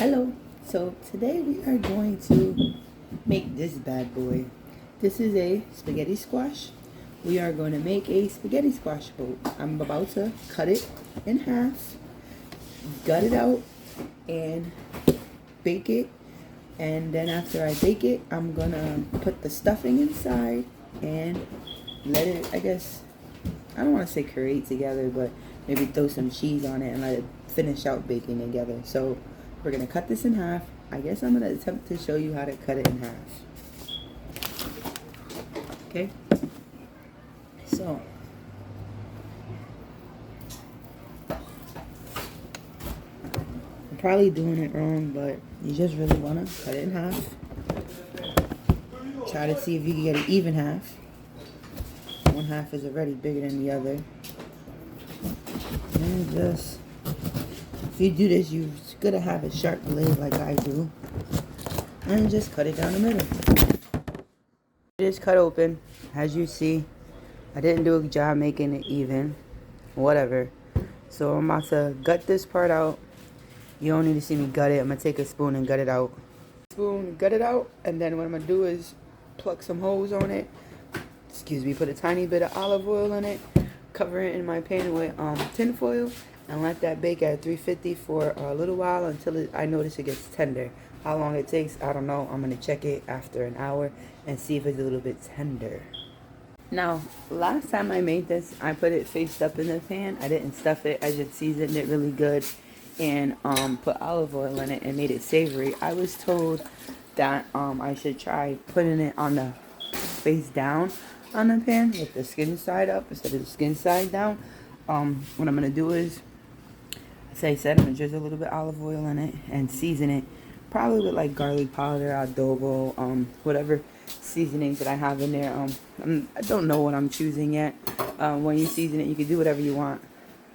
Hello. So today we are going to make this bad boy. This is a spaghetti squash. We are going to make a spaghetti squash boat. I'm about to cut it in half, gut it out, and bake it. And then after I bake it, I'm gonna put the stuffing inside and let it, I don't want to say create together, but maybe throw some cheese on it and let it finish out baking together. So we're gonna cut this in half. I guess I'm gonna attempt to show you how to cut it in half. Okay. So I'm probably doing it wrong, but you just really wanna cut it in half. Try to see if you can get an even half. One half is already bigger than the other. And just, if you do this, you're gonna have a sharp blade like I do. And just cut it down the middle. It is cut open. As you see, I didn't do a good job making it even. Whatever. So I'm about to gut this part out. You don't need to see me gut it. I'm gonna take a spoon and gut it out. Spoon, gut it out, and then what I'm gonna do is pluck some holes on it. Excuse me, put a tiny bit of olive oil in it, cover it in my pan with tin foil, and let that bake at 350 for a little while until I notice it gets tender. How long it takes, I don't know. I'm gonna check it after an hour and see if it's a little bit tender. Now, last time I made this, I put it faced up in the pan. I didn't stuff it. I just seasoned it really good and put olive oil in it and made it savory. I was told that I should try putting it on the face down on the pan with the skin side up instead of the skin side down. What I'm gonna do is, as I said, I'm gonna drizzle a little bit of olive oil in it and season it, probably with like garlic powder, adobo, whatever seasonings that I have in there. I don't know what I'm choosing yet. When you season it, you can do whatever you want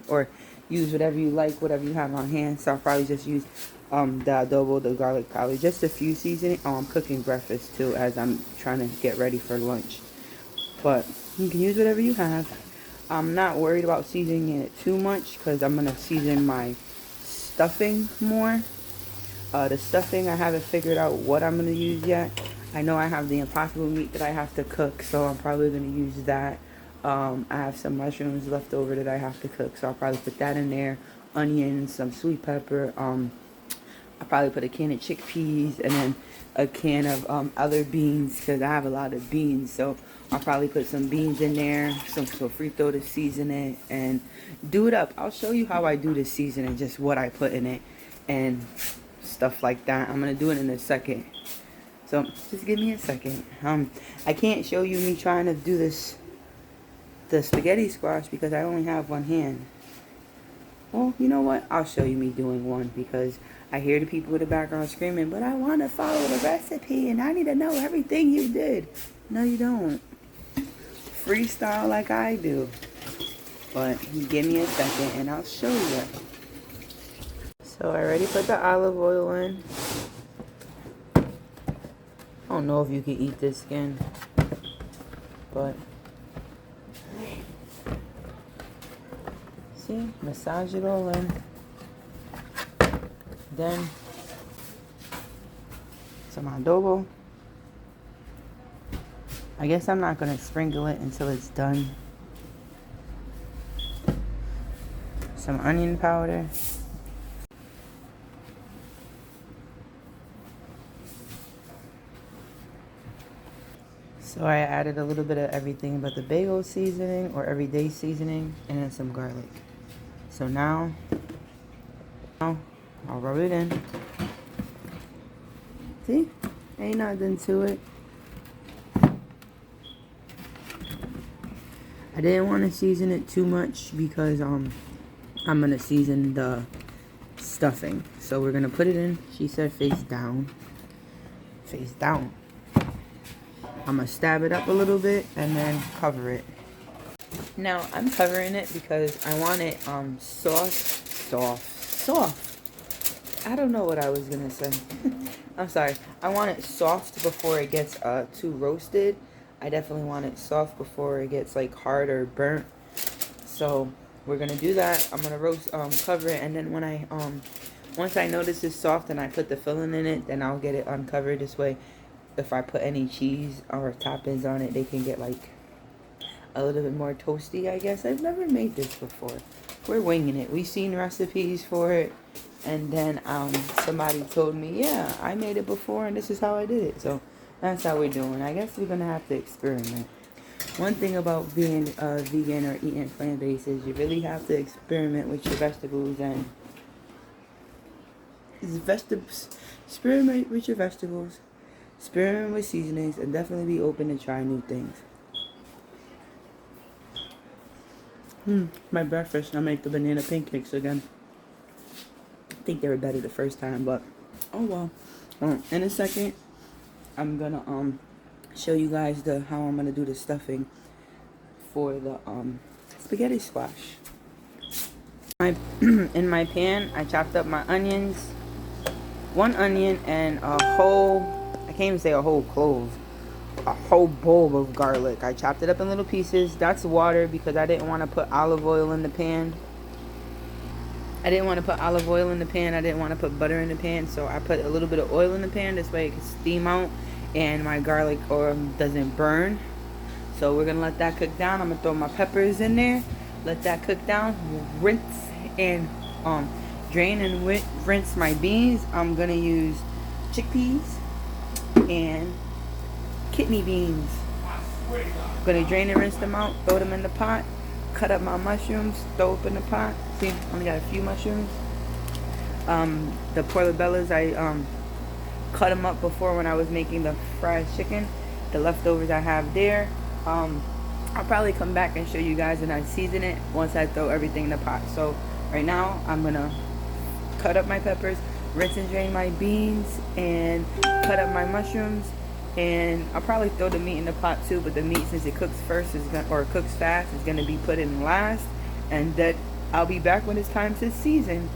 or use whatever you like, whatever you have on hand. So I'll probably just use the adobo, the garlic powder, just a few seasoning. I'm cooking breakfast too as I'm trying to get ready for lunch. But you can use whatever you have. I'm not worried about seasoning it too much because I'm going to season my stuffing more. The stuffing, I haven't figured out what I'm going to use yet. I know I have the impossible meat that I have to cook, so I'm probably going to use that. I have some mushrooms left over that I have to cook, so I'll probably put that in there. Onions, some sweet pepper. I'll probably put a can of chickpeas and then a can of other beans because I have a lot of beans. So I'll probably put some beans in there, some sofrito to season it, and do it up. I'll show you how I do the seasoning, just what I put in it and stuff like that. I'm going to do it in a second. So just give me a second. I can't show you me trying to do the spaghetti squash because I only have one hand. Well, you know what? I'll show you me doing one because I hear the people in the background screaming, but I want to follow the recipe and I need to know everything you did. No, you don't. Freestyle like I do. But give me a second and I'll show you. So I already put the olive oil in. I don't know if you can eat this skin, but see, massage it all in. Then some adobo. I guess I'm not gonna sprinkle it until it's done. Some onion powder. So I added a little bit of everything but the bagel seasoning or everyday seasoning and then some garlic. So now I'll rub it in. See? Ain't nothing to it. I didn't want to season it too much because I'm going to season the stuffing. So we're going to put it in. She said face down. Face down. I'm going to stab it up a little bit and then cover it. Now, I'm covering it because I want it soft. I don't know what I was going to say. I'm sorry. I want it soft before it gets too roasted. I definitely want it soft before it gets like hard or burnt. So we're going to do that. I'm going to cover it, and then when I Once I notice it's soft and I put the filling in it, then I'll get it uncovered. This way, if I put any cheese or toppings on it, they can get like a little bit more toasty, I guess. I've never made this before. We're winging it. We've seen recipes for it, and then somebody told me, yeah, I made it before and this is how I did it. So that's how we're doing. I guess we're gonna have to experiment. One thing about being vegan or eating plant-based is you really have to experiment with your vegetables and experiment with your vegetables, experiment with seasonings, and definitely be open to try new things. My breakfast, I make the banana pancakes again. I think they were better the first time, but oh well. In a second, I'm gonna show you guys how I'm gonna do the stuffing for the spaghetti squash. In my pan, I chopped up my onions, 1 onion, and a whole, I can't even say a whole clove, a whole bowl of garlic. I chopped it up in little pieces. That's water because I didn't want to put olive oil in the pan. I didn't want to put butter in the pan, so I put a little bit of oil in the pan. This way it can steam out and my garlic doesn't burn. So we're gonna let that cook down. I'm gonna throw my peppers in there, let that cook down, rinse and drain and rinse my beans. I'm gonna use chickpeas and kidney beans. I'm gonna drain and rinse them out, throw them in the pot, cut up my mushrooms, throw up in the pot. See, only got a few mushrooms. The portobellos, I cut them up before when I was making the fried chicken. The leftovers I have there. I'll probably come back and show you guys and I season it once I throw everything in the pot. So right now I'm gonna cut up my peppers, rinse and drain my beans, and cut up my mushrooms. And I'll probably throw the meat in the pot too, but the meat, since it cooks first, cooks fast, is gonna be put in last, and that I'll be back when it's time to season.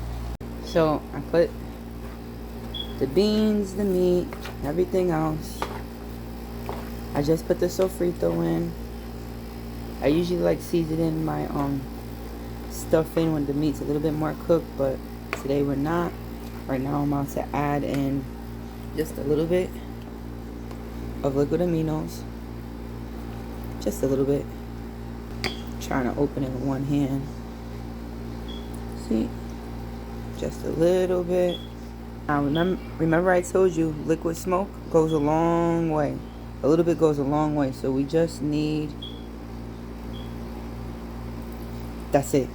So I put the beans, the meat, everything else. I just put the sofrito in. I usually like seasoning my stuffing when the meat's a little bit more cooked, but today we're not. Right now I'm about to add in just a little bit of liquid aminos, just a little bit. Trying to open it with one hand. See, just a little bit. Now remember I told you liquid smoke goes a long way. A little bit goes a long way, so we just need, that's it.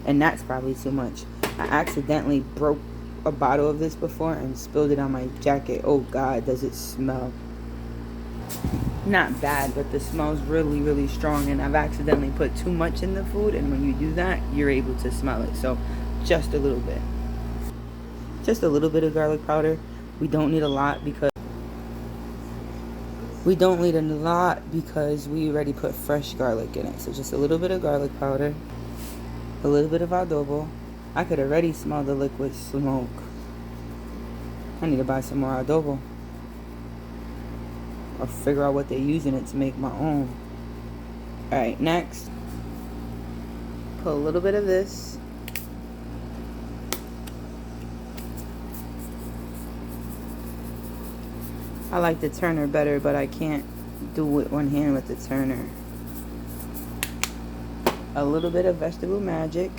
And that's probably too much. I accidentally broke a bottle of this before and spilled it on my jacket. Oh God, does it smell. Not bad, but the smell's really, really strong, and I've accidentally put too much in the food, and when you do that, you're able to smell it. So just a little bit. Just a little bit of garlic powder. We don't need a lot because we already put fresh garlic in it. So just a little bit of garlic powder, a little bit of adobo. I could already smell the liquid smoke. I need to buy some more adobo, or figure out what they're using it to make my own. Alright, next, put a little bit of this. I like the turner better, but I can't do it one hand with the turner. A little bit of vegetable magic.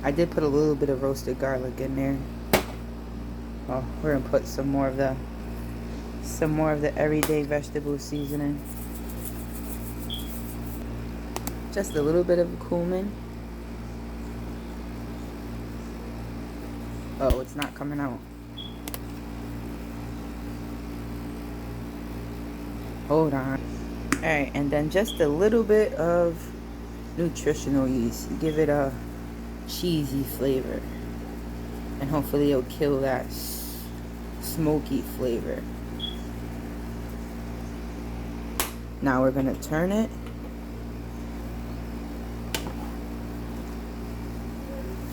I did put a little bit of roasted garlic in there. Oh, we're gonna put some more of the everyday vegetable seasoning. Just a little bit of cumin. Oh, it's not coming out. Hold on. Alright, and then just a little bit of nutritional yeast. Give it a cheesy flavor. And hopefully it'll kill that smoky flavor. Now we're going to turn it.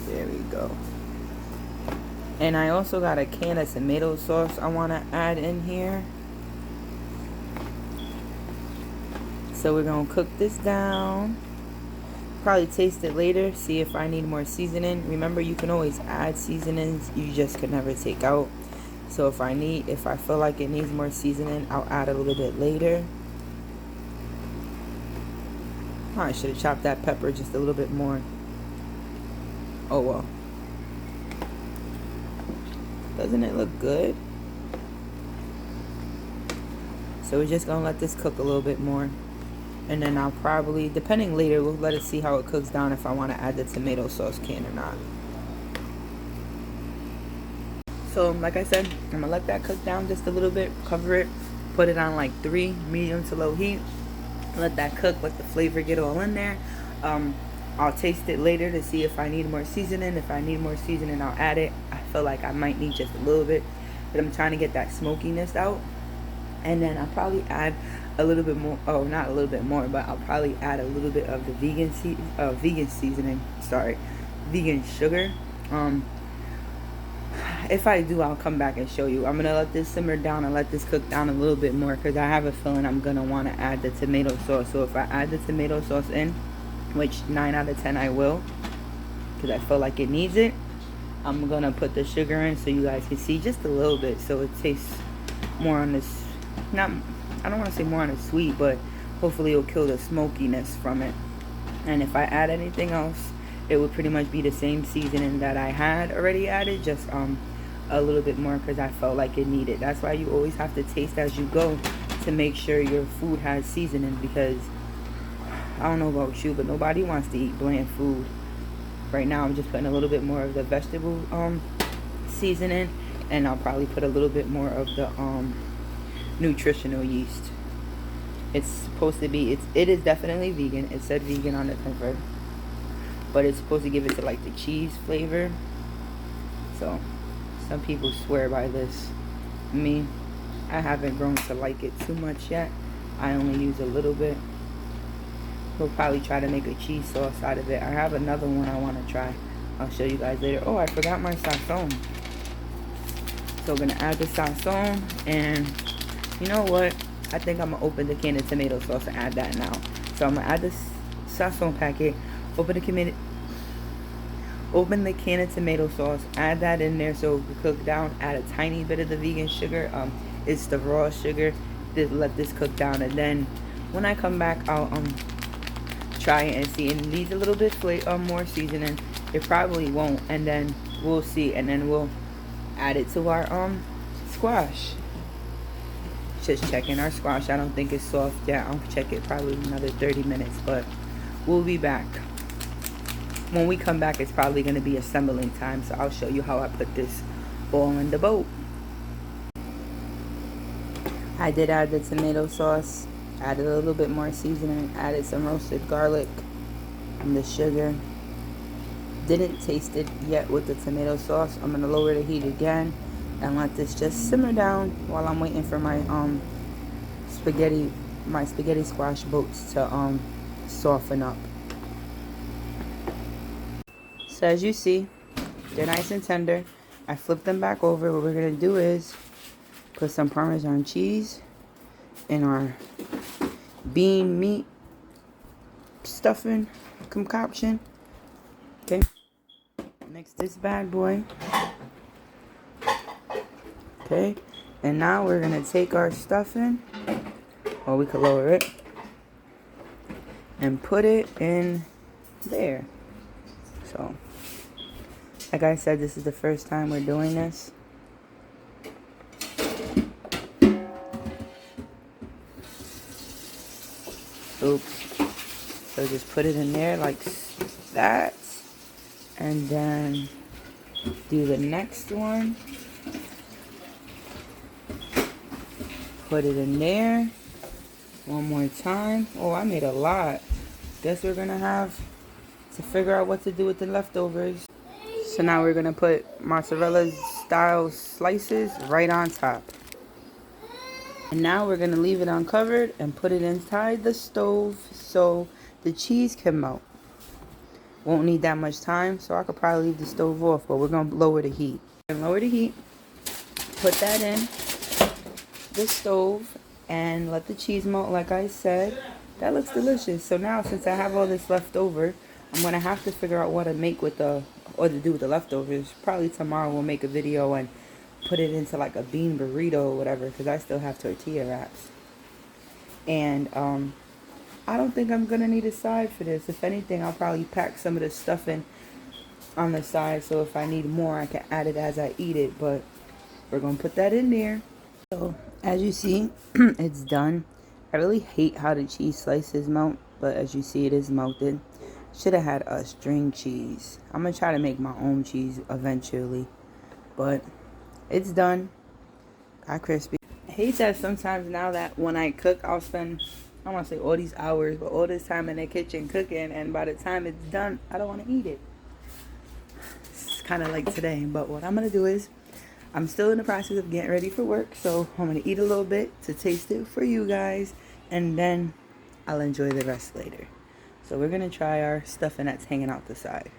There we go. And I also got a can of tomato sauce I want to add in here. So we're gonna cook this down. Probably taste it later, see if I need more seasoning. Remember, you can always add seasonings, you just can never take out. So if I feel like it needs more seasoning, I'll add a little bit later. Oh, I should have chopped that pepper just a little bit more. Oh well. Doesn't it look good? So we're just gonna let this cook a little bit more. And then I'll probably, depending later, we'll let it see how it cooks down if I want to add the tomato sauce can or not. So like I said, I'm going to let that cook down just a little bit, cover it, put it on like 3 medium to low heat. Let that cook, let the flavor get all in there. I'll taste it later to see if I need more seasoning. If I need more seasoning, I'll add it. I feel like I might need just a little bit, but I'm trying to get that smokiness out. And then I'll probably add a little bit more, oh, not a little bit more, but I'll probably add a little bit of the vegan seasoning, vegan sugar. If I do, I'll come back and show you. I'm gonna let this simmer down and let this cook down a little bit more, because I have a feeling I'm gonna want to add the tomato sauce. So if I add the tomato sauce in, which 9 out of 10 I will, because I feel like it needs it, I'm gonna put the sugar in so you guys can see just a little bit, so it tastes more on this, not, I don't want to say more on the sweet, but hopefully it'll kill the smokiness from it. And if I add anything else, it would pretty much be the same seasoning that I had already added, just a little bit more, because I felt like it needed. That's why you always have to taste as you go to make sure your food has seasoning, because I don't know about you, but nobody wants to eat bland food. Right now I'm just putting a little bit more of the vegetable seasoning, and I'll probably put a little bit more of the nutritional yeast. It's supposed to be, it is definitely vegan. It said vegan on the paper, but it's supposed to give it to like the cheese flavor. So some people swear by this. Me, I haven't grown to like it too much yet. I only use a little bit. We'll probably try to make a cheese sauce out of it. I have another one I want to try. I'll show you guys later. Oh, I forgot my sazon. So we're going to add the sazon, and you know what? I think I'm going to open the can of tomato sauce and add that now. So I'm going to add this sazon packet, open the can of tomato sauce, add that in there so it can cook down, add a tiny bit of the vegan sugar. It's the raw sugar. Just let this cook down, and then when I come back, I'll try it and see. And it needs a little bit more seasoning. It probably won't, and then we'll see, and then we'll add it to our squash. Just checking our squash. I don't think it's soft yet. I'll check it probably another 30 minutes, but we'll be back. When we come back, it's probably going to be assembling time, so I'll show you how I put this all in the boat. I did add the tomato sauce, added a little bit more seasoning, added some roasted garlic and the sugar. Didn't taste it yet with the tomato sauce. I'm going to lower the heat again and let this just simmer down while I'm waiting for my spaghetti squash boats to soften up. So as you see, they're nice and tender. I flipped them back over. What we're going to do is put some Parmesan cheese in our bean meat stuffing concoction. Okay, mix this bad boy. Okay, and now we're going to take our stuffing, or we could lower it, and put it in there. So, like I said, this is the first time we're doing this. Oops. So just put it in there like that. And then do the next one. Put it in there. One more time. Oh, I made a lot. Guess we're going to have to figure out what to do with the leftovers. So now we're going to put mozzarella style slices right on top. And now we're going to leave it uncovered and put it inside the stove so the cheese can melt. Won't need that much time, so I could probably leave the stove off, but we're going to lower the heat. And lower the heat, put that in the stove, and let the cheese melt like I said. That looks delicious. So now, since I have all this left over, I'm going to have to figure out what to make with or to do with the leftovers. Probably tomorrow we'll make a video and put it into like a bean burrito or whatever, because I still have tortilla wraps. And I don't think I'm going to need a side for this. If anything, I'll probably pack some of the stuffing on the side, so if I need more, I can add it as I eat it. But we're going to put that in there. So, as you see, it's done. I really hate how the cheese slices melt, but as you see, it is melted. Should have had a string cheese. I'm going to try to make my own cheese eventually. But it's done. Got crispy. I hate that sometimes now that when I cook, I'll spend, I don't want to say all these hours, but all this time in the kitchen cooking, and by the time it's done, I don't want to eat it. It's kind of like today. But what I'm going to do is, I'm still in the process of getting ready for work, so I'm going to eat a little bit to taste it for you guys, and then I'll enjoy the rest later. So we're going to try our stuffing that's hanging out the side.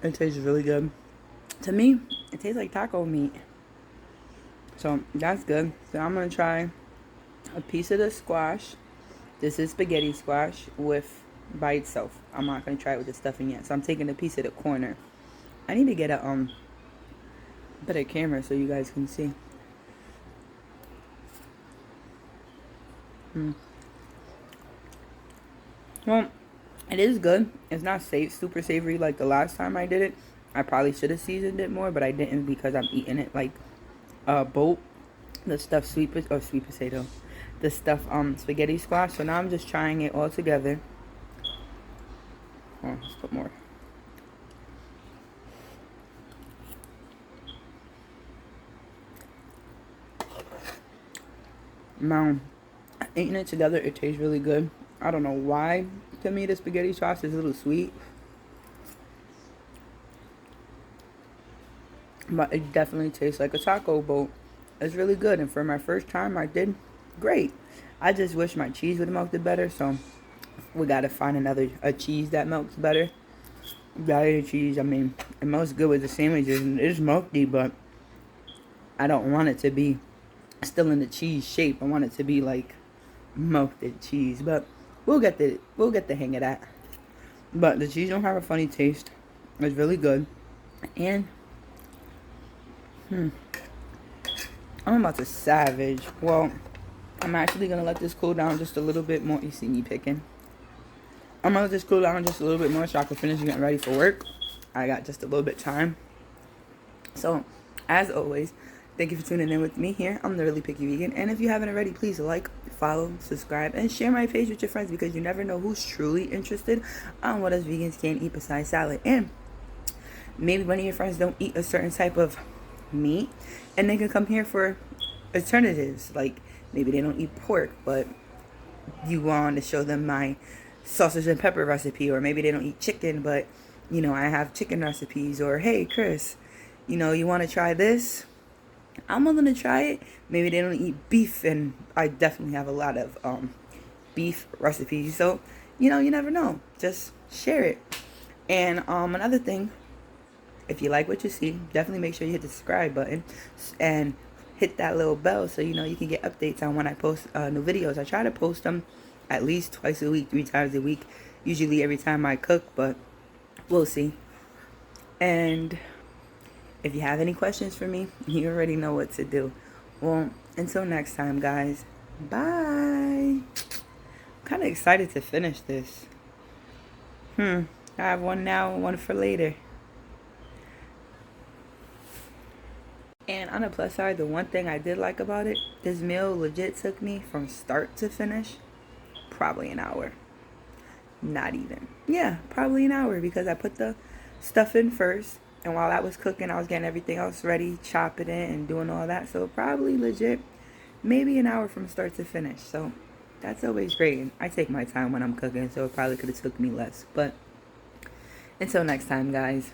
It tastes really good. To me, it tastes like taco meat. So that's good. So I'm going to try a piece of the squash. This is spaghetti squash by itself. I'm not going to try it with the stuffing yet. So I'm taking a piece of the corner. I need to get a better camera so you guys can see. Well, it is good. It's not super savory like the last time I did it. I probably should have seasoned it more, but I didn't because I'm eating it like boat. The stuffed sweet potato. The stuffed spaghetti squash. So now I'm just trying it all together. Oh, let's put more. Now, eating it together, it tastes really good. I don't know why. To me, the spaghetti sauce is a little sweet, but it definitely tastes like a taco boat. It's really good, and for my first time, I did great. I just wish my cheese would have melted better, so we gotta find a cheese that melts better. Gouda cheese, I mean, it melts good with the sandwiches, and it's melty, but I don't want it to be still in the cheese shape. I want it to be like melted cheese, but we'll get the hang of that. But the cheese don't have a funny taste. It's really good, and I'm about to savage. Well, I'm actually gonna let this cool down just a little bit more. You see me picking. I'm gonna let this cool down just a little bit more so I can finish getting ready for work. I got just a little bit of time. So, as always, thank you for tuning in with me here. I'm the Really Picky Vegan. And if you haven't already, please like, follow, subscribe, and share my page with your friends, because you never know who's truly interested on what us vegans can eat besides salad. And maybe one of your friends don't eat a certain type of meat, and they can come here for alternatives. Like, maybe they don't eat pork, but you want to show them my sausage and pepper recipe. Or maybe they don't eat chicken, but, you know, I have chicken recipes. Or, hey, Chris, you know, you want to try this? I'm willing to try it. Maybe they don't eat beef, and I definitely have a lot of beef recipes. So, you know, you never know. Just share it. And another thing, if you like what you see, definitely make sure you hit the subscribe button and hit that little bell so you know you can get updates on when I post new videos. I try to post them at least twice a week, 3 times a week, usually every time I cook, but we'll see. And if you have any questions for me, you already know what to do. Well, until next time, guys, bye. I'm kind of excited to finish this. I have one now and one for later. And on the plus side, the one thing I did like about it, this meal legit took me from start to finish probably an hour. Not even. Yeah, probably an hour, because I put the stuff in first, and while that was cooking, I was getting everything else ready, chopping it and doing all that. So probably legit maybe an hour from start to finish. So that's always great. And I take my time when I'm cooking, so it probably could have took me less. But until next time, guys.